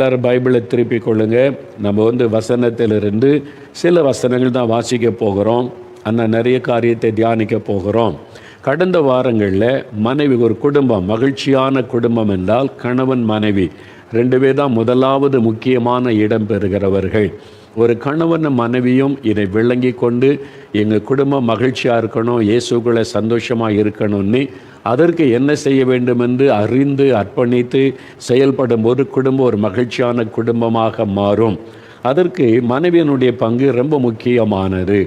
எல்லாரும் பைபிளை திருப்பி கொள்ளுங்க. நம்ம வசனத்திலிருந்து சில வசனங்கள் தான் வாசிக்க போகிறோம். ஆனால் நிறைய காரியத்தை தியானிக்க போகிறோம். கடந்த வாரங்களில் மனைவி, ஒரு குடும்பம், மகிழ்ச்சியான குடும்பம் என்றால் கணவன் மனைவி 2 பேர் தான் முதலாவது முக்கியமான இடம் பெறுகிறவர்கள். ஒரு கணவன் மனைவியும் இதை விளங்கி கொண்டு எங்கள் குடும்பம் மகிழ்ச்சியாக இருக்கணும், இயேசுக்குள்ளே சந்தோஷமாக இருக்கணும்னு அதற்கு என்ன செய்ய வேண்டும் என்று அறிந்து அர்ப்பணித்து செயல்படும் போது குடும்பம் ஒரு மகிழ்ச்சியான குடும்பமாக மாறும். அதற்கு மனைவியினுடைய பங்கு ரொம்ப முக்கியமானது.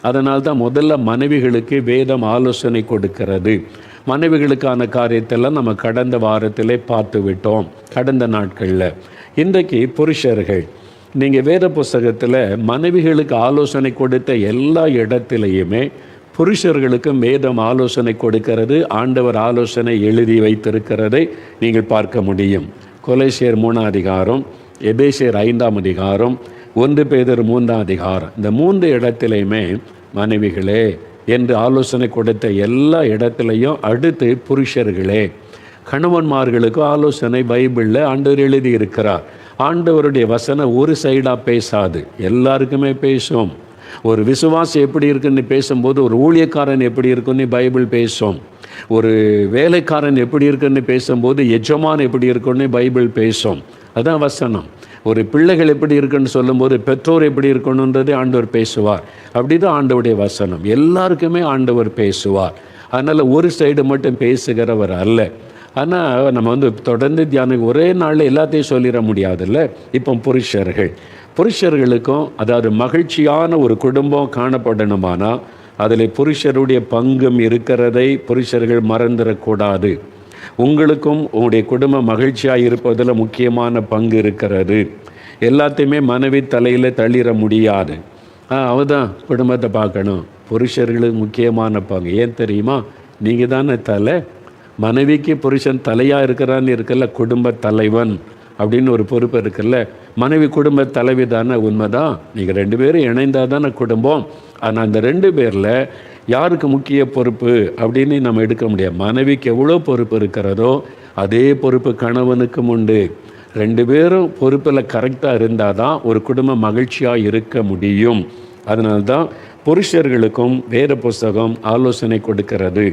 அதனால்தான் முதல்ல மனைவிகளுக்கு வேதம் ஆலோசனை கொடுக்கிறது. மனைவிகளுக்கான காரியத்தெல்லாம் நம்ம கடந்த வாரத்திலே பார்த்து விட்டோம், கடந்த நாட்களில். இன்றைக்கு புருஷர்கள், நீங்கள் வேத புஸ்தகத்தில் மனைவிகளுக்கு ஆலோசனை கொடுத்த எல்லா இடத்திலையுமே புருஷர்களுக்கும் வேதம் ஆலோசனை கொடுக்கிறது. ஆண்டவர் ஆலோசனை எழுதி வைத்திருக்கிறதை நீங்கள் பார்க்க முடியும். கொலோசியர் 3ஆம் அதிகாரம், எபேசியர் 5ஆம் அதிகாரம், 1 பேதுரு 3ஆம் அதிகாரம், இந்த 3 இடத்திலையுமே மனைவிகளே என்று ஆலோசனை கொடுத்த எல்லா இடத்துலையும் அடுத்து புருஷர்களே. கணவன்மார்களுக்கும் ஆலோசனை பைபிளில் ஆண்டவர் எழுதி இருக்கிறார். ஆண்டவருடைய வசனம் ஒரு சைடாக பேசாது, எல்லாருக்குமே பேசும். ஒரு விசுவாசி எப்படி இருக்குன்னு பேசும்போது ஒரு ஊழியக்காரன் எப்படி இருக்குன்னு பைபிள் பேசும். ஒரு வேலைக்காரன் எப்படி இருக்குன்னு பேசும்போது எஜமான் எப்படி இருக்குன்னு பைபிள் பேசும். அதான் வசனம். ஒரு பிள்ளைகள் எப்படி இருக்குன்னு சொல்லும்போது பெற்றோர் எப்படி இருக்கணுன்றதே ஆண்டவர் பேசுவார். அப்படி தான் ஆண்டவருடைய வசனம். எல்லாருக்குமே ஆண்டவர் பேசுவார். அதனால் ஒரு சைடு மட்டும் பேசுகிறவர் அல்ல. ஆனால் நம்ம தொடர்ந்து தியானம் ஒரே நாளில் எல்லாத்தையும் சொல்லிட முடியாதுல்ல. இப்போ புருஷர்களுக்கும், அதாவது மகிழ்ச்சியான ஒரு குடும்பம் காணப்படணுமானா அதில் புருஷருடைய பங்கும் இருக்கிறதை புருஷர்கள் மறந்துடக்கூடாது. உங்களுக்கும் உங்களுடைய குடும்பம் மகிழ்ச்சியாக இருப்பதில் முக்கியமான பங்கு இருக்கிறது. எல்லாத்தையுமே மனைவி தலையில் தள்ளிட முடியாது. அவதான் குடும்பத்தை பார்க்கணும். புருஷர்களுக்கு முக்கியமான பங்கு ஏன் தெரியுமா? நீங்கள் தானே தலை. மனைவிக்கு புருஷன் தலையாக இருக்கிறான்னு இருக்கல, குடும்ப தலைவன் அப்படின்னு ஒரு பொறுப்பு இருக்குல்ல. மனைவி குடும்ப தலைவி தானே, உண்மைதான். நீங்கள் 2 பேரும் இணைந்தால் தானே குடும்பம். ஆனால் அந்த 2 பேரில் யாருக்கு முக்கிய பொறுப்பு அப்படின்னு நம்ம எடுக்க முடியாது. மனைவிக்கு எவ்வளோ பொறுப்பு இருக்கிறதோ அதே பொறுப்பு கணவனுக்கும் உண்டு. 2 பேரும் பொறுப்பில் கரெக்டாக இருந்தால் தான் ஒரு குடும்பம் மகிழ்ச்சியாக இருக்க முடியும். அதனால்தான் புருஷர்களுக்கும் வேத புஸ்தகம் ஆலோசனை கொடுக்கிறது.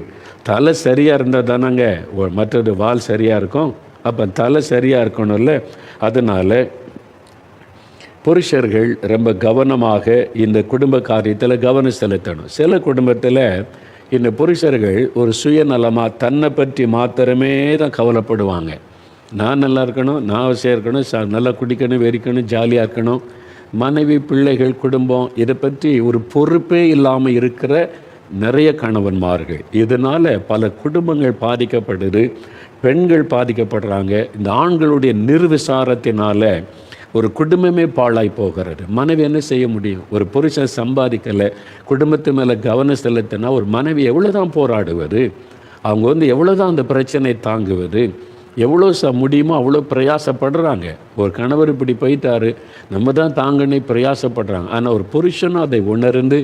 தலை சரியாக இருந்தால் தானங்க மற்றது வால் சரியாக இருக்கும். அப்போ தலை சரியாக இருக்கணும்ல. அதனால் புருஷர்கள் ரொம்ப கவனமாக இந்த குடும்ப காரியத்தில் கவனம் செலுத்தணும். சில குடும்பத்தில் இந்த புருஷர்கள் ஒரு சுயநலமாக தன்னை பற்றி மாத்திரமே தான் கவலைப்படுவாங்க. நான் நல்லா இருக்கணும், நான் அவசியம் இருக்கணும், நல்லா குடிக்கணும், வெறிக்கணும், ஜாலியாக இருக்கணும். மனைவி, பிள்ளைகள், குடும்பம் இதை பற்றி ஒரு பொறுப்பே இல்லாமல் இருக்கிற நிறைய கணவன்மார்கள். இதனால் பல குடும்பங்கள் பாதிக்கப்படுது, பெண்கள் பாதிக்கப்படுறாங்க. இந்த ஆண்களுடைய நிர்விசாரத்தினால் ஒரு குடும்பமே பாழாய் போகிறது. மனைவி என்ன செய்ய முடியும்? ஒரு புருஷன் சம்பாதிக்கலை, குடும்பத்து மேலே கவனம் செலுத்தினா ஒரு மனைவி எவ்வளோ தான் போராடுவது? அவங்க எவ்வளோ தான் அந்த பிரச்சனை தாங்குவது? எவ்வளோ முடியுமோ அவ்வளோ பிரயாசப்படுறாங்க. ஒரு கணவர் இப்படி போயிட்டாரு, நம்ம தான் தாங்கன்னு பிரயாசப்படுறாங்க. ஆனால் ஒரு புருஷனும் அதை உணர்ந்து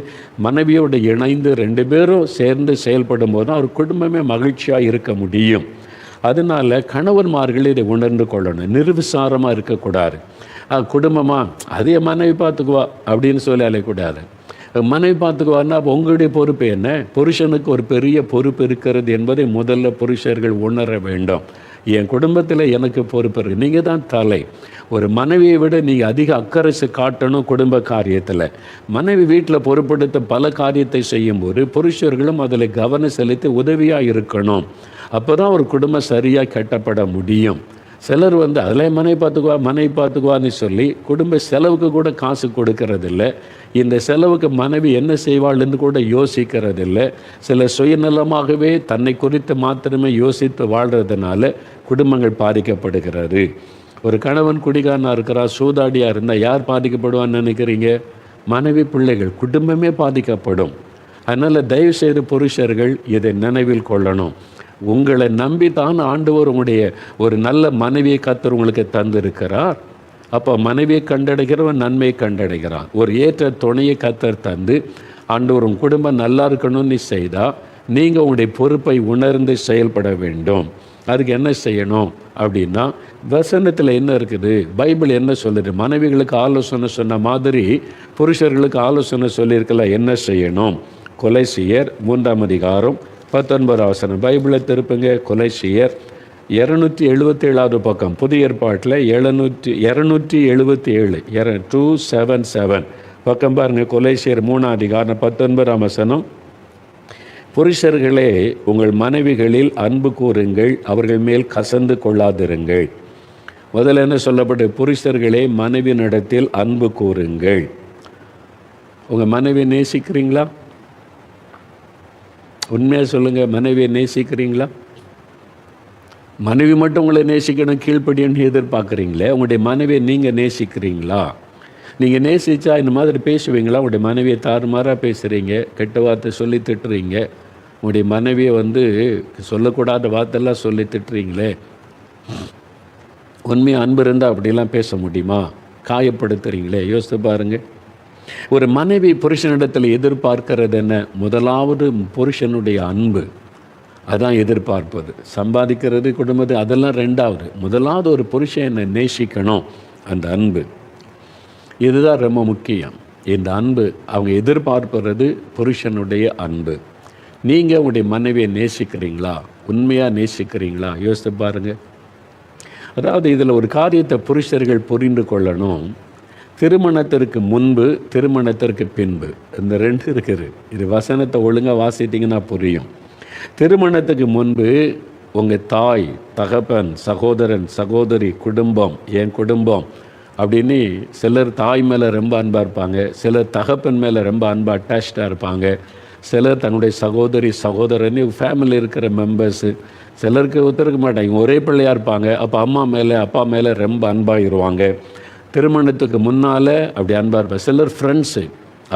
மனைவியோடு இணைந்து 2 பேரும் சேர்ந்து செயல்படும் போது தான் ஒரு குடும்பமே மகிழ்ச்சியாக இருக்க முடியும். அதனால் கணவன்மார்கள் இதை உணர்ந்து கொள்ளணும். நிர்விசாரமாக இருக்கக்கூடாது. குடும்பமாக அதே மனைவி பார்த்துக்குவா அப்படின்னு சொல்லி அழையக்கூடாது. மனைவி பார்த்துக்குவான்னா அப்போ உங்களுடைய பொறுப்பு என்ன? புருஷனுக்கு ஒரு பெரிய பொறுப்பு இருக்கிறது என்பதை முதல்ல புருஷர்கள் உணர வேண்டும். என் குடும்பத்தில் எனக்கு பொறுப்பு இருக்குது. நீங்கள் தான் தலை. ஒரு மனைவியை விட நீங்கள் அதிக அக்கறை காட்டணும் குடும்ப காரியத்தில். மனைவி வீட்டில் பொறுப்படுத்த பல காரியத்தை செய்யும்போது புருஷர்களும் அதில் கவனம் செலுத்தி உதவியாக இருக்கணும். அப்போ தான் ஒரு குடும்பம் சரியாக கட்டப்பட முடியும். சிலர் அதில் மனைவி பார்த்துக்குவான்னு சொல்லி குடும்ப செலவுக்கு கூட காசு கொடுக்கறதில்ல. இந்த செலவுக்கு மனைவி என்ன செய்வாள்னு கூட யோசிக்கிறதில்லை. சில சுயநலமாகவே தன்னை குறித்து மாத்திரமே யோசித்து வாழ்கிறதுனால குடும்பங்கள் பாதிக்கப்படுகிறது. ஒரு கணவன் குடிகாரனாக இருக்கிறார், சூதாடியாக இருந்தால் யார் பாதிக்கப்படுவான்னு நினைக்கிறீங்க? மனைவி, பிள்ளைகள், குடும்பமே பாதிக்கப்படும். அதனால் தயவுசெய்து புருஷர்கள் இதை நினைவில் கொள்ளணும். உங்களை நம்பி தான் ஆண்டவர் உங்களுடைய ஒரு நல்ல மனைவியை கர்த்தர் உங்களுக்கு தந்திருக்கிறார். அப்போ மனைவியை கண்டடைகிறவன் நன்மையை கண்டடைகிறான். ஒரு ஏற்ற துணையை கர்த்தர் தந்து ஆண்டவர் உங்கள் குடும்பம் நல்லா இருக்கணும்னு செய்தால் நீங்கள் உங்களுடைய பொறுப்பை உணர்ந்து செயல்பட வேண்டும். அதுக்கு என்ன செய்யணும்? அப்படின்னா வசனத்தில் என்ன இருக்குது, பைபிள் என்ன சொல்லுது? மனைவிகளுக்கு ஆலோசனை சொன்ன மாதிரி புருஷர்களுக்கு ஆலோசனை சொல்லியிருக்கல. என்ன செய்யணும்? கொலைசியர் 3ஆம் அதிகாரம் 19ஆம் வசனம். பைபிளை திருப்புங்க. கொலைசியர் 277வது பக்கம், புதிய ஏற்பாட்டில் 277 277 பக்கம் பாருங்கள். கொலைசியர் 3ஆம் அதிகாரம் 19ஆம் வசனம். புருஷர்களே, உங்கள் மனைவிகளில் அன்பு கூறுங்கள், அவர்கள் மேல் கசந்து கொள்ளாதிருங்கள். முதல்ல என்ன சொல்லப்பட்டு? புருஷர்களே, மனைவியினிடத்தில் அன்பு கூறுங்கள். உங்கள் மனைவியை நேசிக்கிறீங்களா? உண்மையாக சொல்லுங்கள், மனைவியை நேசிக்கிறீங்களா? மனைவி மட்டும் உங்களை நேசிக்கணும், கீழ்ப்படியன்னு எதிர்பார்க்குறீங்களே, உங்களுடைய மனைவியை நீங்கள் நேசிக்கிறீங்களா? நீங்கள் நேசித்தா இந்த மாதிரி பேசுவீங்களா? உங்களுடைய மனைவியை தாறுமாறாக பேசுகிறீங்க, கெட்ட வார்த்தை சொல்லி திட்டுறீங்க, உங்களுடைய மனைவியை சொல்லக்கூடாத வார்த்தையெல்லாம் சொல்லி திட்டுறீங்களே. உண்மையாக அன்பு இருந்தால் அப்படிலாம் பேச முடியுமா? காயப்படுத்துகிறீங்களே. யோசித்து பாருங்கள். ஒரு மனைவி புருஷனிடத்தில் எதிர்பார்க்கிறது என்ன? முதலாவது புருஷனுடைய அன்பு. அதான் எதிர்பார்ப்பது. சம்பாதிக்கிறது, குடும்பத்து, அதெல்லாம் ரெண்டாவது. முதலாவது ஒரு புருஷன் என்னை நேசிக்கணும், அந்த அன்பு. இதுதான் ரொம்ப முக்கியம். இந்த அன்பு அவங்க எதிர்பார்ப்பது புருஷனுடைய அன்பு. நீங்கள் உங்களுடைய மனைவியை நேசிக்கிறீங்களா? உண்மையாக நேசிக்கிறீங்களா? யோசித்து பாருங்கள். அதாவது இதில் ஒரு காரியத்தை புருஷர்கள் புரிந்து கொள்ளணும். திருமணத்திற்கு முன்பு, திருமணத்திற்கு பின்பு, இந்த ரெண்டு இருக்குது. இது வசனத்தை ஒழுங்காக வாசிட்டிங்கன்னா புரியும். திருமணத்துக்கு முன்பு உங்கள் தாய், தகப்பன், சகோதரன், சகோதரி, குடும்பம், என் குடும்பம் அப்படின்னு சிலர் தாய் மேலே ரொம்ப அன்பாக இருப்பாங்க, சிலர் தகப்பன் மேலே ரொம்ப அன்பாக அட்டாச்சாக இருப்பாங்க, சிலர் தன்னுடைய சகோதரி, சகோதரன், ஃபேமிலி இருக்கிற மெம்பர்ஸு, சிலருக்கு ஒத்துருக்க மாட்டாங்க, ஒரே பிள்ளையாக இருப்பாங்க. அப்போ அம்மா மேலே, அப்பா மேலே ரொம்ப அன்பாகிடுவாங்க. திருமணத்துக்கு முன்னால் அப்படி அன்பாக இருப்பாங்க. சிலர் ஃப்ரெண்ட்ஸு,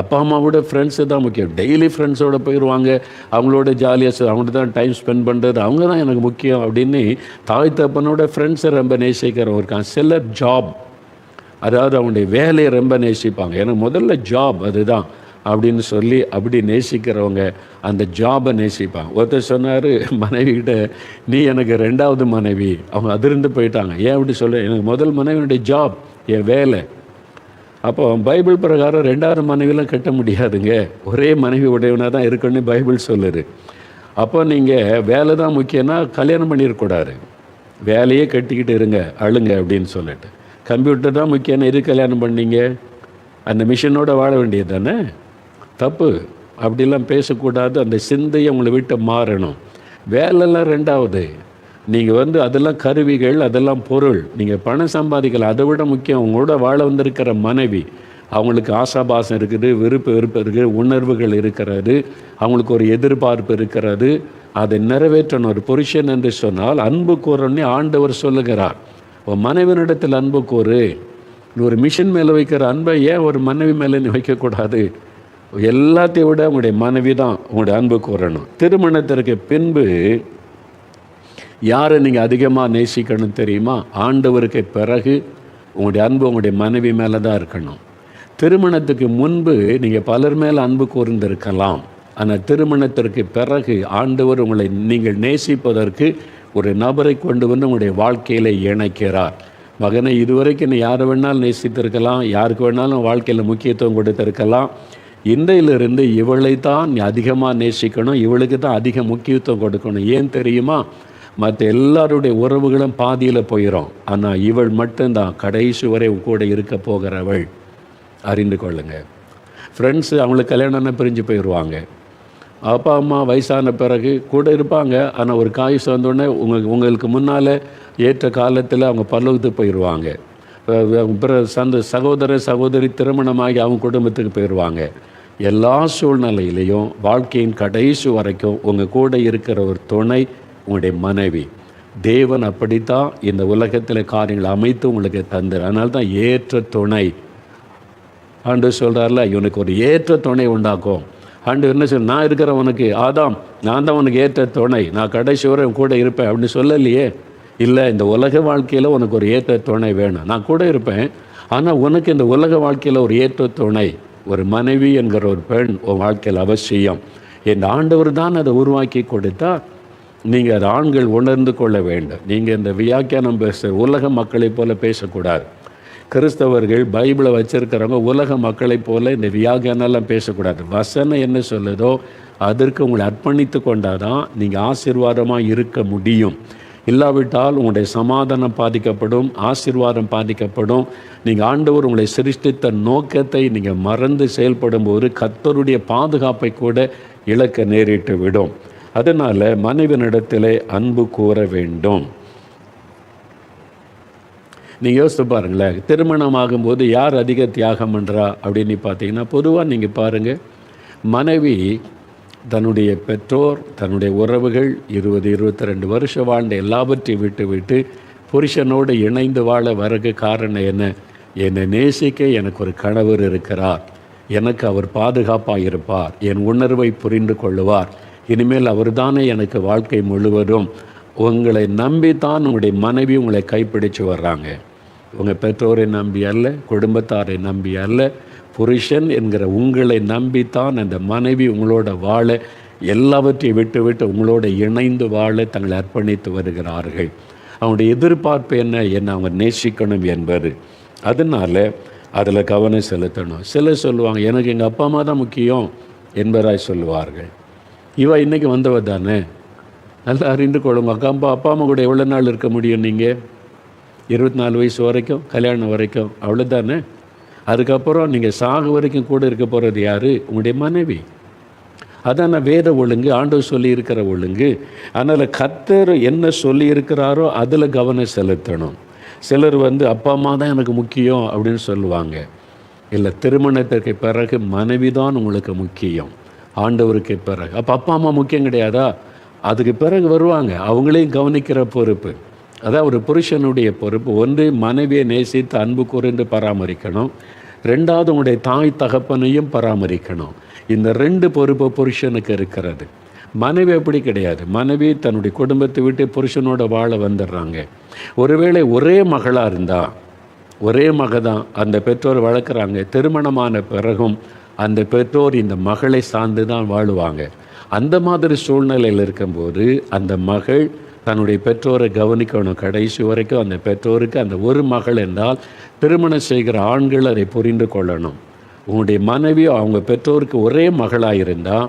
அப்பா அம்மாவோட ஃப்ரெண்ட்ஸு தான் முக்கியம். டெய்லி ஃப்ரெண்ட்ஸோடு போயிடுவாங்க, அவங்களோட ஜாலியாக அவங்கள்ட்ட தான் டைம் ஸ்பெண்ட் பண்ணுறது, அவங்க தான் எனக்கு முக்கியம் அப்படின்னு தாய் தப்பனோட ஃப்ரெண்ட்ஸை ரொம்ப நேசிக்கிறவங்க இருக்காங்க. சிலர் ஜாப், அதாவது அவங்களுடைய வேலையை ரொம்ப நேசிப்பாங்க. எனக்கு முதல்ல ஜாப் அதுதான் அப்படின்னு சொல்லி அப்படி நேசிக்கிறவங்க அந்த ஜாபை நேசிப்பாங்க. ஒருத்தர் சொன்னார் மனைவிக்கிட்ட, நீ எனக்கு ரெண்டாவது மனைவி. அவங்க அதிர்ந்து போயிட்டாங்க. ஏன் அப்படி சொல்ல? எனக்கு முதல் மனைவியுடைய ஜாப், என் வேலை. அப்போ பைபிள் பிரகாரம் ரெண்டாவது மனைவிலாம் கட்ட முடியாதுங்க, ஒரே மனைவி உடையவனாக தான் இருக்குன்னு பைபிள் சொல்லுது. அப்போ நீங்கள் வேலை தான் முக்கியம்னா கல்யாணம் பண்ணிடக்கூடாது, வேலையே கட்டிக்கிட்டு இருங்க, அழுங்க அப்படின்னு சொல்லிட்டு. கம்ப்யூட்டர் தான் முக்கியம்னா எது கல்யாணம் பண்ணீங்க? அந்த மிஷினோட வாழ வேண்டியது தானே. தப்பு, அப்படிலாம் பேசக்கூடாது. அந்த சிந்தையை உங்களை விட்டு மாறணும். வேலைலாம் ரெண்டாவது. நீங்கள் அதெல்லாம் கருவிகள், அதெல்லாம் பொருள். நீங்கள் பணம் சம்பாதிக்கலாம், அதை விட முக்கியம் உங்களோட வாழ வந்திருக்கிற மனைவி. அவங்களுக்கு ஆசாபாசம் இருக்குது, விருப்பு இருக்குது, உணர்வுகள் இருக்கிறது, அவங்களுக்கு ஒரு எதிர்பார்ப்பு இருக்கிறது, அதை நிறைவேற்றணும். ஒரு புருஷன் என்று சொன்னால் அன்பு கூறணும்னு ஆண்டவர் சொல்லுகிறார். மனைவினிடத்தில் அன்பு கூறு. ஒரு மிஷின் மேலே வைக்கிற அன்பை ஏன் ஒரு மனைவி மேலே வைக்கக்கூடாது? எல்லாத்தையும் விட உங்களுடைய மனைவி தான் உங்களுடைய அன்பு கூறணும். திருமணத்திற்கு பின்பு யாரை நீங்கள் அதிகமாக நேசிக்கணும் தெரியுமா? ஆண்டவருக்கு பிறகு உங்களுடைய அன்பு உங்களுடைய மனைவி மேலே தான் இருக்கணும். திருமணத்துக்கு முன்பு நீங்கள் பலர் மேலே அன்பு கூர்ந்திருக்கலாம். ஆனால் திருமணத்திற்கு பிறகு ஆண்டவர் உங்களை நீங்கள் நேசிப்பதற்கு ஒரு நபரை கொண்டு உங்களுடைய வாழ்க்கையில் இணைக்கிறார். மகனை, இதுவரைக்கும் நீ யாரை வேணாலும் நேசித்திருக்கலாம், யாருக்கு வேணாலும் வாழ்க்கையில் முக்கியத்துவம் கொடுத்திருக்கலாம். இன்றையிலிருந்து இவளை தான் நீ அதிகமாக நேசிக்கணும், இவளுக்கு தான் அதிக முக்கியத்துவம் கொடுக்கணும். ஏன் தெரியுமா? மற்ற எல்லாருடைய உறவுகளும் பாதியில் போயிடும், ஆனால் இவள் மட்டும்தான் கடைசி வரை கூட இருக்க போகிறவள். அறிந்து கொள்ளுங்க. ஃப்ரெண்ட்ஸு அவங்களுக்கு கல்யாணம்னா பிரிஞ்சு போயிடுவாங்க. அப்பா அம்மா வயசான பிறகு கூட இருப்பாங்க, ஆனால் ஒரு காய்ச்சி வந்தோடனே உங்களுக்கு முன்னால் ஏற்ற காலத்தில் அவங்க பல்லவத்துக்கு போயிடுவாங்க. சகோதர சகோதரி திருமணமாகி அவங்க குடும்பத்துக்கு போயிடுவாங்க. எல்லா சூழ்நிலையிலையும் வாழ்க்கையின் கடைசி வரைக்கும் உங்கள் கூட இருக்கிற ஒரு துணை உங்களுடைய மனைவி. தேவன் அப்படித்தான் இந்த உலகத்தில் காரியங்களை அமைத்து உங்களுக்கு தந்தார். அதனால தான் ஏற்ற துணை. ஆண்டவர் சொல்கிறார்ல, இவனுக்கு ஒரு ஏற்ற துணை உண்டாக்கும். ஆண்டவர் என்ன சொல்ல, நான் இருக்கிறவனுக்கு ஆதாம், நான் தான் உனக்கு ஏற்ற துணை, நான் கடைசி வரை கூட இருப்பேன் அப்படின்னு சொல்லலையே. இல்லை, இந்த உலக வாழ்க்கையில் உனக்கு ஒரு ஏற்ற துணை வேணும், நான் கூட இருப்பேன். ஆனால் உனக்கு இந்த உலக வாழ்க்கையில் ஒரு ஏற்ற துணை, ஒரு மனைவி என்கிற ஒரு பெண் உன் வாழ்க்கையில் அவசியம். என் ஆண்டவர் தான் அதை உருவாக்கி கொடுத்தா. நீங்கள் அது ஆண்கள் உணர்ந்து கொள்ள வேண்டும். நீங்கள் இந்த வியாக்கியானம் உலக மக்களைப் போல பேசக்கூடாது. கிறிஸ்தவர்கள் பைபிளை வச்சிருக்கிறவங்க உலக மக்களைப் போல இந்த வியாக்கியானெல்லாம் பேசக்கூடாது. வசனம் என்ன சொல்லுதோ அதற்கு உங்களை அர்ப்பணித்து கொண்டாதான் நீங்கள் ஆசீர்வாதமாக இருக்க முடியும். இல்லாவிட்டால் உங்களுடைய சமாதானம் பாதிக்கப்படும், ஆசீர்வாதம் பாதிக்கப்படும். நீங்கள் ஆண்டவர் உங்களை சிருஷ்டித்த நோக்கத்தை நீங்கள் மறந்து செயல்படும் போது கர்த்தருடைய பாதுகாப்பை கூட இழக்க நேரிட்டு விடும். அதனால் மனைவியினிடத்திலே அன்பு கூற வேண்டும். நீங்கள் யோசித்து பாருங்களேன், திருமணமாகும்போது யார் அதிக தியாகம் பண்ணுறா அப்படின்னு பார்த்தீங்கன்னா, பொதுவாக நீங்கள் பாருங்கள், மனைவி தன்னுடைய பெற்றோர், தன்னுடைய உறவுகள் 20-22 வருஷம் வாழ்ந்த எல்லாவற்றையும் விட்டு புருஷனோடு இணைந்து வாழ வரக்கு காரணம் என்ன? என்னை நேசிக்க எனக்கு ஒரு கணவர் இருக்கிறார், எனக்கு அவர் பாதுகாப்பாக இருப்பார், என் உணர்வை புரிந்து கொள்ளுவார், இனிமேல் அவர் தானே எனக்கு வாழ்க்கை முழுவதும். உங்களை நம்பித்தான் உங்களுடைய மனைவி உங்களை கைப்பிடிச்சு வர்றாங்க. உங்கள் பெற்றோரை நம்பி அல்ல, குடும்பத்தாரை நம்பி அல்ல, புருஷன் என்கிற உங்களை நம்பித்தான் அந்த மனைவி உங்களோட வாழ, எல்லாவற்றையும் விட்டு உங்களோட இணைந்து வாழ தங்களை அர்ப்பணித்து வருகிறார்கள். அவங்களுடைய எதிர்பார்ப்பு என்ன அவங்க நேசிக்கணும் என்பது. அதனால் அதில் கவனம் செலுத்தணும். சிலர் சொல்லுவாங்க, எனக்கு எங்கள் அப்பா அம்மா தான் முக்கியம் என்பதாய் சொல்லுவார்கள். இவ இன்றைக்கி வந்தவ தானே, நல்லா அறிந்து கொள்ளுங்க. அப்பா அம்மா கூட எவ்வளோ நாள் இருக்க முடியும்? நீங்கள் 24 வயசு வரைக்கும், கல்யாணம் வரைக்கும், அவ்வளோதானே. அதுக்கப்புறம் நீங்கள் சாகு வரைக்கும் கூட இருக்க போகிறது யார்? உங்களுடைய மனைவி. அதான் வேத ஒழுங்கு, ஆண்டவர் சொல்லியிருக்கிற ஒழுங்கு. அதனால் கர்த்தர் என்ன சொல்லியிருக்கிறாரோ அதில் கவனம் செலுத்தணும். சிலர் அப்பா அம்மா தான் எனக்கு முக்கியம் அப்படின்னு சொல்லுவாங்க. இல்லை, திருமணத்திற்கு பிறகு மனைவி தான் உங்களுக்கு முக்கியம், ஆண்டவருக்கு பிறகு. அப்போ அப்பா அம்மா முக்கியம் கிடையாதா? அதுக்கு பிறகு வருவாங்க, அவங்களையும் கவனிக்கிற பொறுப்பு. அதான் ஒரு புருஷனுடைய பொறுப்பு. ஒன்று, மனைவியை நேசித்து அன்பு கூர்ந்து பராமரிக்கணும். ரெண்டாவது, உங்களுடைய தாய் தகப்பனையும் பராமரிக்கணும். இந்த 2 பொறுப்பு புருஷனுக்கு இருக்கிறது. மனைவி அப்படி கிடையாது. மனைவி தன்னுடைய குடும்பத்தை விட்டு புருஷனோட வாழ வந்துடுறாங்க. ஒருவேளை ஒரே மகளாக இருந்தால், ஒரே மக தான் அந்த பெற்றோர் வளர்க்குறாங்க, திருமணமான பிறகும் அந்த பெற்றோர் இந்த மகளை சார்ந்து தான் வாழுவாங்க. அந்த மாதிரி சூழ்நிலையில் இருக்கும்போது அந்த மகள் தன்னுடைய பெற்றோரை கவனிக்கணும் கடைசி வரைக்கும். அந்த பெற்றோருக்கு அந்த ஒரு மகள் என்றால் திருமணம் செய்கிற ஆண்கள் அதை புரிந்து கொள்ளணும். உங்களுடைய மனைவி அவங்க பெற்றோருக்கு ஒரே மகளாக இருந்தால்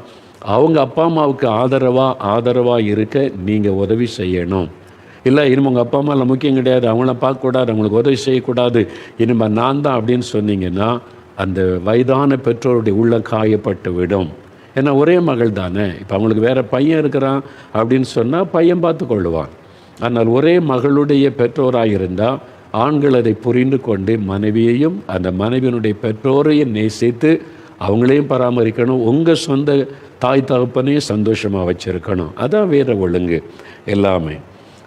அவங்க அப்பா அம்மாவுக்கு ஆதரவாக இருக்க நீங்கள் உதவி செய்யணும். இல்லை, இனிமே உங்கள் அப்பா அம்மாவில் முக்கியம் கிடையாது, அவங்கள பார்க்கக்கூடாது, அவங்களுக்கு உதவி செய்யக்கூடாது, இனிமேல் நான் தான் அப்படின்னு சொன்னீங்கன்னா அந்த வயதான பெற்றோருடைய உள்ளம் காயப்பட்டு விடும். ஏன்னா ஒரே மகள் தானே. இப்போ அவங்களுக்கு வேறு பையன் இருக்கிறான் அப்படின்னு சொன்னால் பையன் பார்த்து கொள்ளுவான். ஆனால் ஒரே மகளுடைய பெற்றோராக இருந்தால் ஆண்கள் அதை புரிந்து கொண்டு மனைவியையும் அந்த மனைவியினுடைய பெற்றோரையும் நேசித்து அவங்களையும் பராமரிக்கணும். உங்கள் சொந்த தாய் தகப்பனையும் சந்தோஷமாக வச்சுருக்கணும். அதான் வேறு ஒழுங்கு எல்லாமே.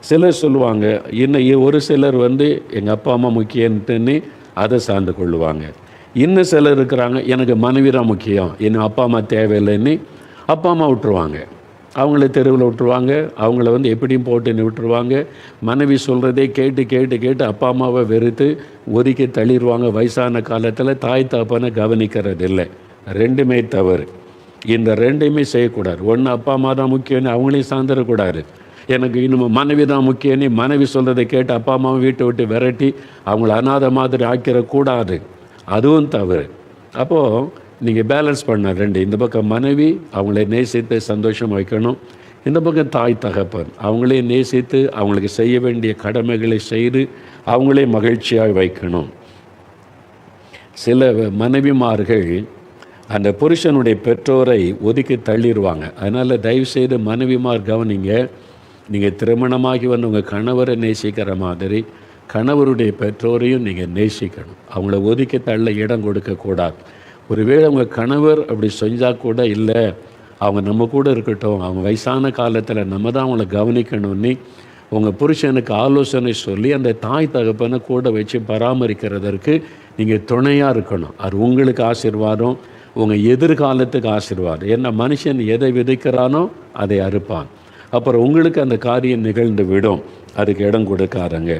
சிலர் சொல்லுவாங்க, இன்னும் ஒரு சிலர் எங்கள் அப்பா அம்மா முக்கியன்ட்டுன்னு அதை சார்ந்து கொள்ளுவாங்க. இன்னும் சிலர் இருக்கிறாங்க, எனக்கு மனைவி தான் முக்கியம், இன்னும் அப்பா அம்மா தேவையில்லைன்னு அப்பா அம்மா விட்டுருவாங்க. அவங்கள தெருவில் விட்டுருவாங்க, அவங்கள எப்படியும் போட்டுன்னு விட்டுருவாங்க. மனைவி சொல்கிறதே கேட்டு அப்பா அம்மாவை வெறுத்து ஒதுக்கி தள்ளிடுவாங்க. வயசான காலத்தில் தாய் தகப்பனை கவனிக்கிறது இல்லை. 2மே தவறு. இந்த 2மே செய்யக்கூடாது. ஒன்று, அப்பா அம்மா தான் முக்கியம்னு அவங்களையும் சார்ந்துடக்கூடாது. எனக்கு இன்னும் மனைவி தான் முக்கியம்னு மனைவி சொல்கிறதை கேட்டு அப்பா அம்மாவை வீட்டை விட்டு விரட்டி அவங்கள அனாதை மாதிரி ஆக்கிடக்கூடாது. அதுவும் தவறு. அப்போது நீங்கள் பேலன்ஸ் பண்ண 2. இந்த பக்கம் மனைவி அவங்கள நேசித்து சந்தோஷம் வைக்கணும், இந்த பக்கம் தாய் தகப்பன் அவங்களையும் நேசித்து அவங்களுக்கு செய்ய வேண்டிய கடமைகளை செய்து அவங்களே மகிழ்ச்சியாக வைக்கணும். சில மனைவிமார்கள் அந்த புருஷனுடைய பெற்றோரை ஒதுக்கி தள்ளிடுவாங்க. அதனால் தயவுசெய்து மனைவிமார் கவனிங்க, நீங்கள் திருமணமாகி உங்கள் கணவரை நேசிக்கிற மாதிரி கணவருடைய பெற்றோரையும் நீங்கள் நேசிக்கணும். அவங்கள ஒதுக்கி தள்ள இடம் கொடுக்கக்கூடாது. ஒருவேளை உங்கள் கணவர் அப்படி செஞ்சால் கூட, இல்லை அவங்க நம்ம கூட இருக்கட்டும், அவங்க வயசான காலத்தில் நம்ம தான் அவங்கள கவனிக்கணும்னு உங்கள் புருஷனுக்கு ஆலோசனை சொல்லி அந்த தாய் தகப்பனை கூட வச்சு பராமரிக்கிறதற்கு நீங்கள் துணையாக இருக்கணும். அது உங்களுக்கு ஆசீர்வாதம், உங்கள் எதிர்காலத்துக்கு ஆசீர்வாதம். ஏன்னா மனுஷன் எதை விதைக்கிறானோ அதை அறுப்பான். அப்புறம் உங்களுக்கு அந்த காரியம் நிகழ்ந்து விடும். அதுக்கு இடம் கொடுக்காதங்க.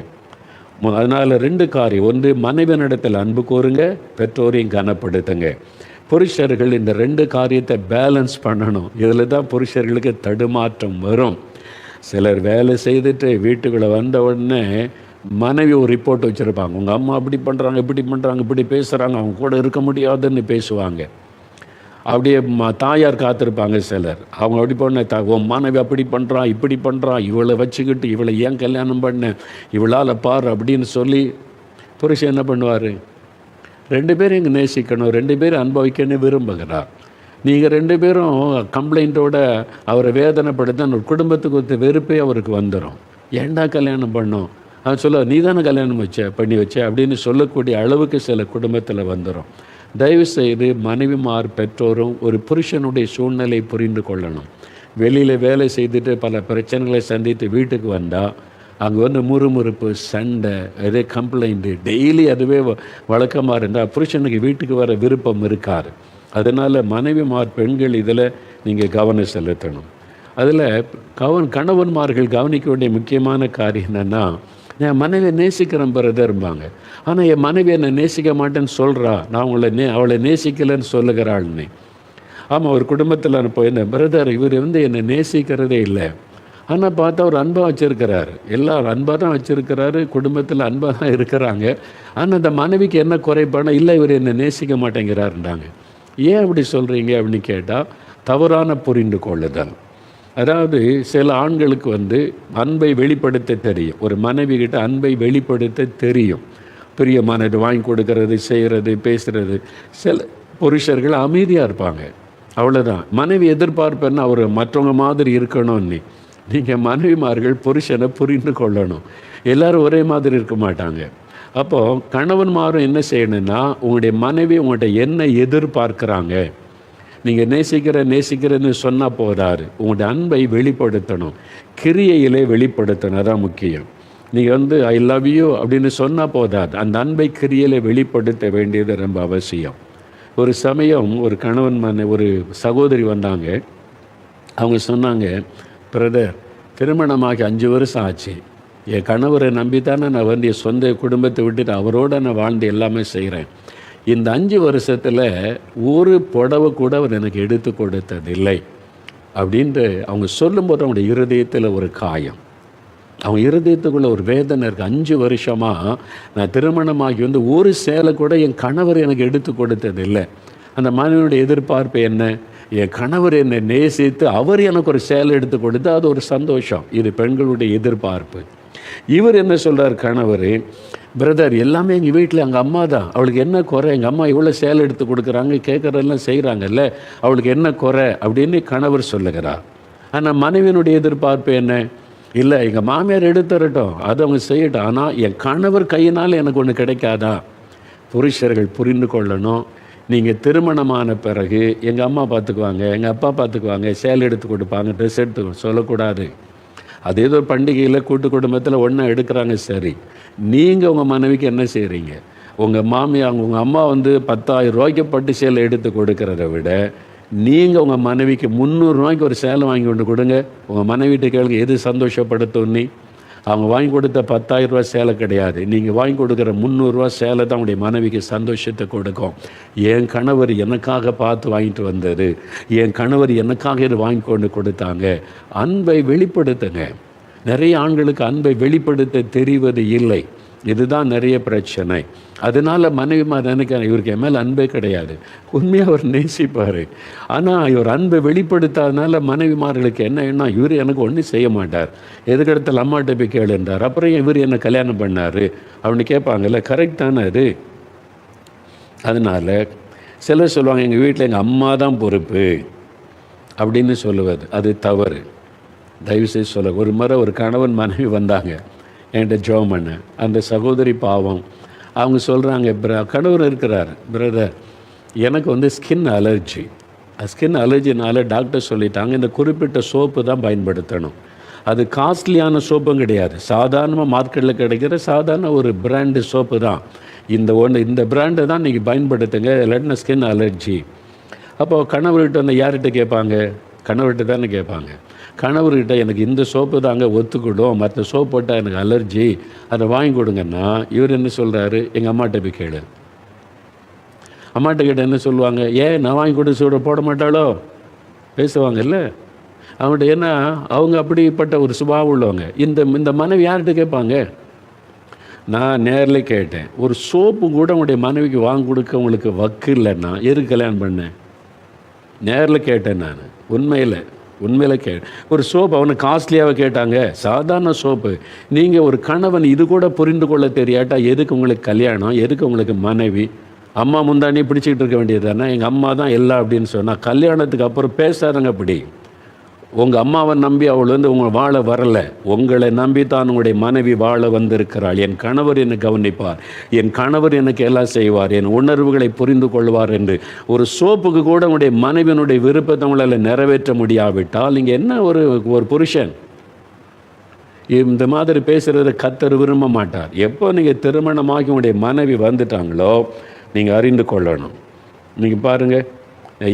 அதனால் 2 காரியம். ஒன்று, மனைவியினிடத்தில் அன்பு கூறுங்க, பெற்றோரையும் கனப்படுத்துங்க. புருஷர்கள் இந்த 2 காரியத்தை பேலன்ஸ் பண்ணணும். இதில் தான் புருஷர்களுக்கு தடுமாற்றம் வரும். சிலர் வேலை செய்துட்டு வீட்டுக்குள்ளே வந்த உடனே மனைவி ஒரு ரிப்போர்ட் வச்சுருப்பாங்க, உங்கள் அம்மா அப்படி பண்ணுறாங்க, இப்படி பண்ணுறாங்க, இப்படி பேசுகிறாங்க, அவங்க கூட இருக்க முடியாதுன்னு பேசுவாங்க. அப்படியே தாயார் காத்திருப்பாங்க சிலர். அவங்க அப்படி பண்ண உன் மனைவி அப்படி பண்ணுறான், இப்படி பண்ணுறான், இவளை வச்சுக்கிட்டு இவளை ஏன் கல்யாணம் பண்ண, இவளால் பார் அப்படின்னு சொல்லி புருஷன் என்ன பண்ணுவார்? 2 பேரும் இங்கே நேசிக்கணும், 2 பேரும் அனுபவிக்கணும்னு விரும்புகிறார். நீங்கள் 2 பேரும் கம்ப்ளைண்ட்டோட அவரை வேதனைப்படுத்த ஒரு குடும்பத்துக்கு ஒருத்த வெறுப்பே அவருக்கு வந்துடும். ஏன்டா கல்யாணம் பண்ணோம், அவன் சொல்ல நீ தானே கல்யாணம் பண்ணி வச்ச அப்படின்னு சொல்லக்கூடிய அளவுக்கு சில குடும்பத்தில் வந்துடும். தயவுசெய்து மனைவிமார் பெற்றோரும் ஒரு புருஷனுடைய சூழ்நிலை புரிந்து கொள்ளணும். வெளியில் வேலை செய்துட்டு பல பிரச்சனைகளை சந்தித்து வீட்டுக்கு வந்தால் அங்கே வந்து முறுமுறுப்பு, சண்டை, அதே கம்ப்ளைண்ட்டு டெய்லி அதுவே வழக்கமாக இருந்தால் புருஷனுக்கு வீட்டுக்கு வர விருப்பம் இருக்காது. அதனால் மனைவிமார் பெண்கள் இதில் நீங்கள் கவனம் செலுத்தணும். அதில் கணவன்மார்கள் கவனிக்க வேண்டிய முக்கியமான காரியம் என்னென்னா, என் மனைவியை நேசிக்கிறேன் பிரதர்ம்பாங்க, ஆனால் என் மனைவி என்னை நேசிக்க மாட்டேன்னு சொல்கிறா, நான் அவளை நேசிக்கலைன்னு சொல்லுகிறாள்னு. ஆமாம், ஒரு குடும்பத்தில் நான் போயிருந்தேன், பிரதர் இவர் என்னை நேசிக்கிறதே இல்லை, ஆனால் பார்த்தா அவர் அன்பாக வச்சுருக்கிறாரு, எல்லோரும் அன்பாக தான் வச்சுருக்கிறாரு, குடும்பத்தில் அன்பாக தான் இருக்கிறாங்க. ஆனால் அந்த மனைவிக்கு என்ன குறைபாடு இல்லை, இவர் என்னை நேசிக்க மாட்டேங்கிறாருன்றாங்க. ஏன் அப்படி சொல்கிறீங்க அப்படின்னு கேட்டால், தவறான புரிந்து கொள்ளுதல். அதாவது சில ஆண்களுக்கு அன்பை வெளிப்படுத்த தெரியும், ஒரு மனைவி கிட்ட அன்பை வெளிப்படுத்த தெரியும், பிரியமானது வாங்கி கொடுக்கறது, செய்கிறது, பேசுகிறது. சில புருஷர்கள் அமைதியாக இருப்பாங்க, அவ்வளோதான். மனைவி எதிர்பார்ப்பேன்னா அவர் மற்றவங்க மாதிரி இருக்கணும்னு. நீங்கள் மனைவிமார்கள் புருஷனை புரிந்து கொள்ளணும். எல்லோரும் ஒரே மாதிரி இருக்க மாட்டாங்க. அப்போது கணவன்மாரும் என்ன செய்யணும்னா, உங்களுடைய மனைவி உங்கள்கிட்ட என்ன எதிர்பார்க்குறாங்க, நீங்கள் நேசிக்கிறேன்னு சொன்னால் போதாது, உங்களுடைய அன்பை வெளிப்படுத்தணும், கிரியையிலே வெளிப்படுத்தணும். அதான் முக்கியம். நீங்கள் ஐ லவ் யூ அப்படின்னு சொன்னால் போதாது, அந்த அன்பை கிரியையிலே வெளிப்படுத்த வேண்டியது ரொம்ப அவசியம். ஒரு சமயம் ஒரு ஒரு சகோதரி வந்தாங்க. அவங்க சொன்னாங்க, பிரதர் திருமணமாகி 5 வருஷம் ஆச்சு, என் கணவரை நம்பித்தானே நான் என் சொந்த குடும்பத்தை விட்டுட்டு அவரோட நான் வாழ்ந்து எல்லாமே செய்கிறேன். இந்த 5 வருஷத்தில் ஒரு புடவை கூட அவர் எனக்கு எடுத்து கொடுத்ததில்லை அப்படின்ட்டு அவங்க சொல்லும்போது அவங்களுடைய இருதயத்தில் ஒரு காயம், அவங்க இருதயத்துக்குள்ளே ஒரு வேதனை இருக்குது. 5 வருஷமாக நான் திருமணமாகி ஒரு சேலை கூட என் கணவர் எனக்கு எடுத்து கொடுத்ததில்லை. அந்த மனைவியுடைய எதிர்பார்ப்பு என்ன? என் கணவர் என்னை நேசித்து அவர் எனக்கு ஒரு சேலை எடுத்து கொடுத்து அது ஒரு சந்தோஷம். இது பெண்களுடைய எதிர்பார்ப்பு. இவர் என்ன சொல்கிறார் கணவர், பிரதர் எல்லாமே எங்கள் வீட்டில் எங்கள் அம்மா தான், அவளுக்கு என்ன குறை, எங்கள் அம்மா இவ்வளோ சேலை எடுத்து கொடுக்குறாங்க, கேட்குறதெல்லாம் செய்கிறாங்கல்ல, அவளுக்கு என்ன குறை அப்படின்னு கணவர் சொல்லுகிறார். ஆனால் மனைவியினுடைய எதிர்பார்ப்பு என்ன? இல்லை, எங்கள் மாமியார் எடுத்துறட்டும், அது அவங்க செய்யட்டும், ஆனால் என் கணவர் கையினால் எனக்கு ஒன்று கிடைக்காதா? புருஷர்கள் புரிந்து கொள்ளணும். நீங்கள் திருமணமான பிறகு எங்கள் அம்மா பார்த்துக்குவாங்க, எங்கள் அப்பா பார்த்துக்குவாங்க, சேலை எடுத்து கொடுப்பாங்க, ட்ரெஸ் எடுத்து சொல்லக்கூடாது. அதே ஒரு பண்டிகையில் கூட்டு குடும்பத்தில் ஒன்றா எடுக்கிறாங்க, சரி. நீங்கள் உங்கள் மனைவிக்கு என்ன செய்கிறீங்க? உங்கள் உங்கள் அம்மா 10,000 ரூபாய்க்கு பட்டு சேலை எடுத்து கொடுக்கறத விட நீங்கள் உங்கள் மனைவிக்கு 300 ரூபாய்க்கு ஒரு சேலை வாங்கி கொண்டு கொடுங்க. உங்கள் மனைவிட்ட கேளுங்க, எது சந்தோஷப்படுத்தும்? அவங்க வாங்கி கொடுத்த 10,000 ரூபா சேலை கிடையாது, நீங்கள் வாங்கி கொடுக்குற 300 ரூபா சேலை தான் உங்களுடைய மனைவிக்கு சந்தோஷத்தை கொடுக்கும். என் கணவர் எனக்காக பார்த்து வாங்கிட்டு வந்தது, என் கணவர் எனக்காக இது வாங்கி கொண்டு கொடுத்தாங்க. அன்பை வெளிப்படுத்துங்க. நிறைய ஆண்களுக்கு அன்பை வெளிப்படுத்த தெரிவது இல்லை, இதுதான் நிறைய பிரச்சனை. அதனால் மனைவிமார் நினைக்கிறேன், இவருக்கு என் மேலே அன்பே கிடையாது. உண்மையாக அவர் நேசிப்பார், ஆனால் இவர் அன்பை வெளிப்படுத்தாதனால மனைவிமார்களுக்கு என்ன இவர் எனக்கு ஒன்றும் செய்ய மாட்டார், எதுக்கடுத்தால் அம்மாட்ட போய் கேளுன்றார், அப்புறம் இவர் என்ன கல்யாணம் பண்ணார் அப்படின்னு கேட்பாங்கல்ல. கரெக்ட் தானே அது? அதனால் சிலர் சொல்லுவாங்க, எங்கள் வீட்டில் எங்கள் அம்மா தான் பொறுப்பு அப்படின்னு சொல்லுவது, அது தவறு. தயவுசெய்து சொல்ல. ஒரு முறை ஒரு கணவன் மனைவி வந்தாங்க என்கிட்ட ஜெபம் பண்ண. அந்த சகோதரி பாவம், அவங்க சொல்கிறாங்க, கணவர் இருக்கிறார், பிரதர் எனக்கு ஸ்கின் அலர்ஜி. ஸ்கின் அலர்ஜினால டாக்டர் சொல்லிட்டாங்க இந்த குறிப்பிட்ட சோப்பு தான் பயன்படுத்தணும். அது காஸ்ட்லியான சோப்பும் கிடையாது, சாதாரணமாக மார்க்கெட்டில் கிடைக்கிற சாதாரண ஒரு பிராண்டு சோப்பு தான். இந்த பிராண்டை தான் நீங்கள் பயன்படுத்துங்க, இல்லாட்டினா ஸ்கின் அலர்ஜி. அப்போது கணவர்கிட்ட யார்கிட்ட கேட்பாங்க? கணவர்கிட்ட தானே கேட்பாங்க. கணவர்கிட்ட எனக்கு இந்த சோப்பு தாங்க ஒத்துக்கிடும், மற்ற சோப்பு போட்டால் எனக்கு அலர்ஜி, அதை வாங்கி கொடுங்கன்னா இவர் என்ன சொல்கிறாரு, எங்கள் அம்மாட்ட போய் கேளு. அம்மாட்ட கேட்ட என்ன சொல்லுவாங்க? ஏன் நான் வாங்கி கொடுத்து போட மாட்டாளோ? பேசுவாங்கல்ல. அவங்கள்ட்ட ஏன்னா அவங்க அப்படிப்பட்ட ஒரு சுபாவம் உள்ளவங்க. இந்த மனைவி யார்கிட்ட கேட்பாங்க? நான் நேரில் கேட்டேன், ஒரு சோப்பு கூட உங்களுடைய மனைவிக்கு வாங்கி கொடுக்க உங்களுக்கு வக்கு இல்லைன்னா எதுக்கு கல்யாணம் பண்ணேன்? நேரில் கேட்டேன் நான், உண்மையில் ஒரு சோப்பு அவனுக்கு காஸ்ட்லியாக கேட்டாங்க, சாதாரண சோப்பு. நீங்கள் ஒரு கணவன் இது கூட புரிந்து கொள்ள தெரியாட்டா எதுக்கு உங்களுக்கு கல்யாணம், எதுக்கு உங்களுக்கு மனைவி? அம்மா முந்தானே பிடிச்சிக்கிட்டு இருக்க வேண்டியது தானே, எங்கள் அம்மா தான் எல்லாம் அப்படின்னு சொன்னால். கல்யாணத்துக்கு அப்புறம் பேசாதங்க அப்படி. உங்கள் அம்மாவை நம்பி அவள் உங்களை வாழ வரலை, உங்களை நம்பி தான் உங்களுடைய மனைவி வாழ வந்திருக்கிறாள். என் கணவர் என்னை கவனிப்பார், என் கணவர் எனக்கு எல்லாம் செய்வார், என் உணர்வுகளை புரிந்து கொள்வார் என்று ஒரு சோப்புக்கு கூட உங்களுடைய மனைவியினுடைய விருப்பத்தை உங்களால் நிறைவேற்ற முடியாவிட்டால் நீங்கள் என்ன ஒரு புருஷன்? இந்த மாதிரி பேசுகிறத கர்த்தர் விரும்ப மாட்டார். எப்போ நீங்கள் திருமணமாகி உங்களுடைய மனைவி வந்துட்டாங்களோ நீங்கள் அறிந்து கொள்ளணும். நீங்கள் பாருங்கள்,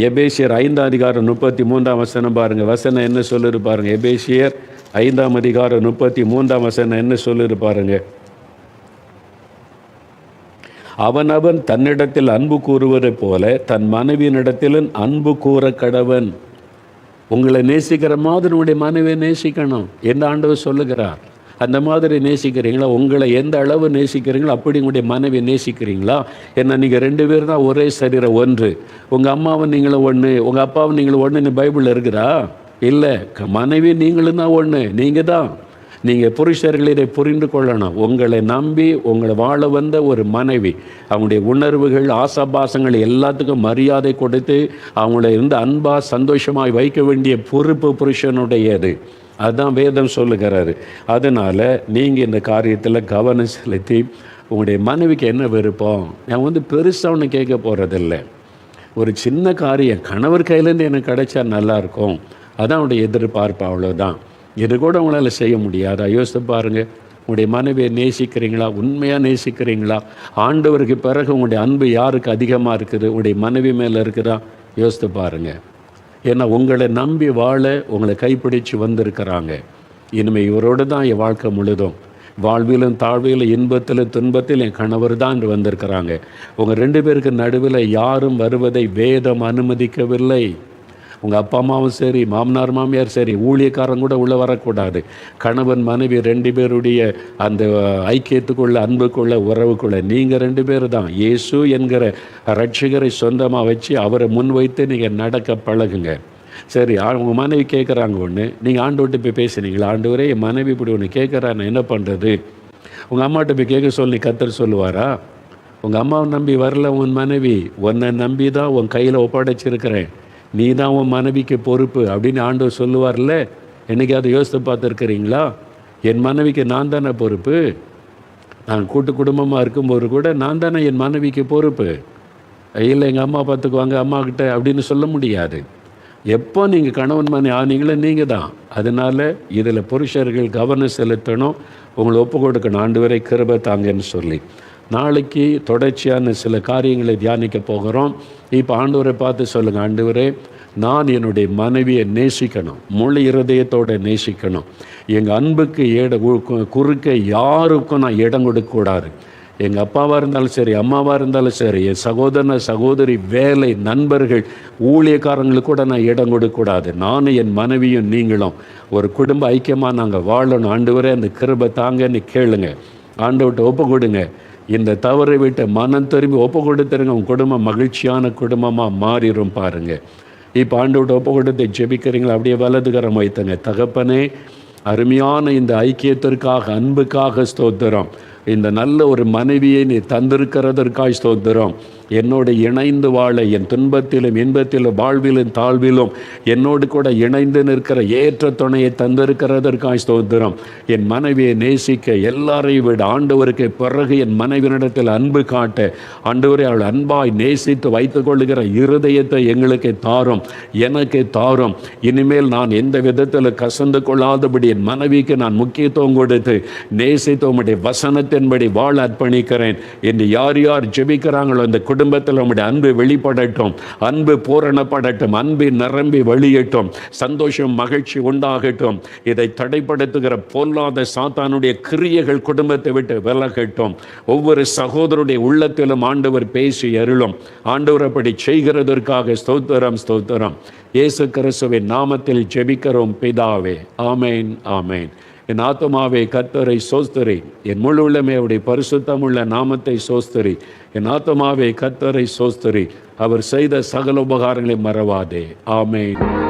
எபேசியர் 5:33 பாருங்கள். வசனம் என்ன சொல்லுது பாருங்கள். எபேசியர் 5:33 வசனம் என்ன சொல்லுது பாருங்கள். அவனவன் தன்னிடத்தில் அன்பு கூறுவதை போல தன் மனைவியினிடத்திலும் அன்பு கூற கடவன். உங்களை நேசிக்கிற மாதிரி உங்களுடைய மனைவியை நேசிக்கணும் என்று ஆண்டவர் சொல்லுகிறார். அந்த மாதிரி நேசிக்கிறீங்களா? உங்களை எந்த அளவு நேசிக்கிறீங்களோ அப்படி உங்களுடைய மனைவி நேசிக்கிறீங்களா? ஏன்னா நீங்கள் 2 பேர் தான் ஒரே சரீரம் ஒன்று. உங்கள் அம்மாவும் நீங்களும் ஒன்று, உங்கள் அப்பாவும் நீங்களும் ஒன்றுன்னு பைபிளில் இருக்குதா? இல்லை. மனைவி நீங்களும் தான் ஒன்று, நீங்கள் தான். நீங்கள் புருஷர்கள் இதை புரிந்து கொள்ளணும். உங்களை நம்பி உங்களை வாழ வந்த ஒரு மனைவி அவங்களுடைய உணர்வுகள் ஆசாபாசங்கள் எல்லாத்துக்கும் மரியாதை கொடுத்து அவங்கள இருந்து அன்பாக சந்தோஷமாய் வைக்க வேண்டிய பொறுப்பு புருஷனுடையது. அதுதான் வேதம் சொல்லுகிறாரு. அதனால் நீங்கள் இந்த காரியத்தில் கவனம் செலுத்தி உங்களுடைய மனைவிக்கு என்ன விருப்பம், நான் பெருசாக ஒன்று கேட்க போகிறதில்ல. ஒரு சின்ன காரியம் கணவர் கையிலேருந்து எனக்கு கிடைச்சா நல்லாயிருக்கும், அதான் அவனுடைய எதிர்பார்ப்பு, அவ்வளோதான். இது கூட உங்களால் செய்ய முடியாதா? யோசித்து பாருங்கள். உங்களுடைய மனைவியை நேசிக்கிறீங்களா? உண்மையாக நேசிக்கிறீங்களா? ஆண்டவருக்கு பிறகு உங்களுடைய அன்பு யாருக்கு அதிகமாக இருக்குது? உங்களுடைய மனைவி மேலே இருக்குதா? யோசித்து பாருங்கள். ஏன்னா உங்களை நம்பி வாழ உங்களை கைப்பிடிச்சு வந்திருக்கிறாங்க. இனிமேல் இவரோடு தான் என் வாழ்க்கை முழுதும், வாழ்விலும் தாழ்விலும் இன்பத்திலும் துன்பத்தில் என் கணவர் தான் வந்திருக்கிறாங்க. உங்கள் 2 பேருக்கு நடுவில் யாரும் வருவதை வேதம் அனுமதிக்கவில்லை. உங்கள் அப்பா அம்மாவும் சரி, மாமனார் மாமியார் சரி, ஊழியக்காரன் கூட உள்ளே வரக்கூடாது. கணவன் மனைவி 2 பேருடைய அந்த ஐக்கியத்துக்குள்ள, அன்புக்குள்ள, உறவுக்குள்ள நீங்கள் 2 பேர் தான். இயேசு என்கிற ரட்சகரை சொந்தமாக வச்சு அவரை முன்வைத்து நீங்கள் நடக்க பழகுங்க. சரி, உங்கள் மனைவி கேட்குறாங்க ஒன்று, நீங்கள் ஆண்டவர்கிட்ட போய் பேசுனீங்களா? ஆண்டவரே என் மனைவி இப்படி ஒன்று கேட்குறா, நான் என்ன பண்ணுறது? உங்கள் அம்மாட்ட போய் கேட்க சொல்லி கர்த்தர் சொல்லுவாரா? உங்கள் அம்மாவை நம்பி வரல உன் மனைவி, உன்னை நம்பி தான் உன் கையில் ஒப்படைச்சிருக்கிறேன், நீ தான் உன் மனைவிக்கு பொறுப்பு அப்படின்னு ஆண்டவர் சொல்லுவார்ல. என்னைக்காவது யோசித்து பார்த்துருக்கிறீங்களா? என் மனைவிக்கு நான் தானே பொறுப்பு. நான் கூட்டு குடும்பமாக இருக்கும்போது கூட நான் தானே என் மனைவிக்கு பொறுப்பு. இல்லை எங்கள் அம்மா பார்த்துக்குவாங்க அம்மாக்கிட்ட அப்படின்னு சொல்ல முடியாது. எப்போ நீங்கள் கணவன் மனைவி ஆனீங்களோ நீங்கள் தான். அதனால் இதில் புருஷர்கள் கவனம் செலுத்தணும், உங்களை ஒப்பு கொடுக்கணும். ஆண்டவரை கிருபை தாங்கன்னு சொல்லி நாளைக்கு தொடர்ச்சியான சில காரியங்களை தியானிக்க போகிறோம். இப்போ ஆண்டவரை பார்த்து சொல்லுங்கள், ஆண்டவரே நான் என்னுடைய மனைவியை நேசிக்கணும், முழு இருதயத்தோடு நேசிக்கணும். எங்கள் அன்புக்கு குறுக்க யாருக்கும் நான் இடம் கொடுக்கக்கூடாது. எங்கள் அப்பாவாக இருந்தாலும் சரி, அம்மாவாக இருந்தாலும் சரி, என் சகோதரன் சகோதரி, வேலை, நண்பர்கள், ஊழியக்காரங்களுக்கு கூட நான் இடம் கொடுக்கக்கூடாது. நானும் என் மனைவியும் நீங்களும் ஒரு குடும்ப ஐக்கியமாக நாங்கள் வாழணும். ஆண்டவரே அந்த கிருபை தாங்கன்னு கேளுங்க. ஆண்டவர்கிட்ட ஒப்பு கொடுங்க. இந்த தவறை விட்டு மனம் திரும்பி ஒப்பு கொடுத்துருங்க. உங்கள் குடும்பம் மகிழ்ச்சியான குடும்பமாக மாறிடும் பாருங்கள். இப்போ ஆண்டவர்கிட்ட ஒப்பு கொடுத்து ஜெபிக்கிறீங்களா? அப்படியே வலதுகரம் வைத்தங்க. தகப்பனே, அருமையான இந்த ஐக்கியத்திற்காக, அன்புக்காக ஸ்தோத்திரம். இந்த நல்ல ஒரு மனைவியை நீ தந்திருக்கிறதற்காய் ஸ்தோத்திரம். என்னோடு இணைந்து வாழ, என் துன்பத்திலும் இன்பத்திலும் வாழ்விலும் தாழ்விலும் என்னோடு கூட இணைந்து நிற்கிற ஏற்ற துணையை தந்திருக்கிறதற்காய் ஸ்தோத்திரம். என் மனைவியை நேசிக்க எல்லாரையும் விட ஆண்டவருக்கு பிறகு என் மனைவியிடத்தில் அன்பு காட்ட, ஆண்டவரை அவள் அன்பாய் நேசித்து வைத்து கொள்ளுகிற இருதயத்தை எங்களுக்கு தாரும், எனக்கு தாரும். இனிமேல் நான் எந்த விதத்தில் கசந்து கொள்ளாதபடி என் மனைவிக்கு நான் முக்கியத்துவம் கொடுத்து நேசித்து உம்முடைய வசனத்தை வசனத்தின்படி வாழ அர்ப்பணிக்கிறேன் என்று யார் யார் ஜெபிக்கிறாங்களோ அந்த குடும்பத்தில் உம்முடைய அன்பு வெளிப்படட்டும், அன்பு பூரணப்படட்டும், அன்பு நிரம்பி வெளியட்டும், சந்தோஷம் மகிழ்ச்சி உண்டாகட்டும். இதை தடைப்படுத்துகிற பொல்லாத சாத்தானுடைய கிரியைகள் குடும்பத்தை விட்டு விலகட்டும். ஒவ்வொரு சகோதரருடைய உள்ளத்திலும் ஆண்டவர் பேசி அருளும். ஆண்டவர் அப்படி செய்கிறதற்காக ஸ்தோத்திரம் ஸ்தோத்திரம். இயேசு கிறிஸ்துவின் நாமத்தில் ஜெபிக்கிறோம் பிதாவே. ஆமேன் ஆமேன். என் ஆத்துமாவே கர்த்தரை சோஸ்தரி, என் முழு உள்ளமே அவருடைய பரிசுத்தமுள்ள நாமத்தை சோஸ்தரி. என் ஆத்துமாவே கர்த்தரை சோஸ்தரி, அவர் செய்த சகல உபகாரங்களை மறவாதே. ஆமேன்.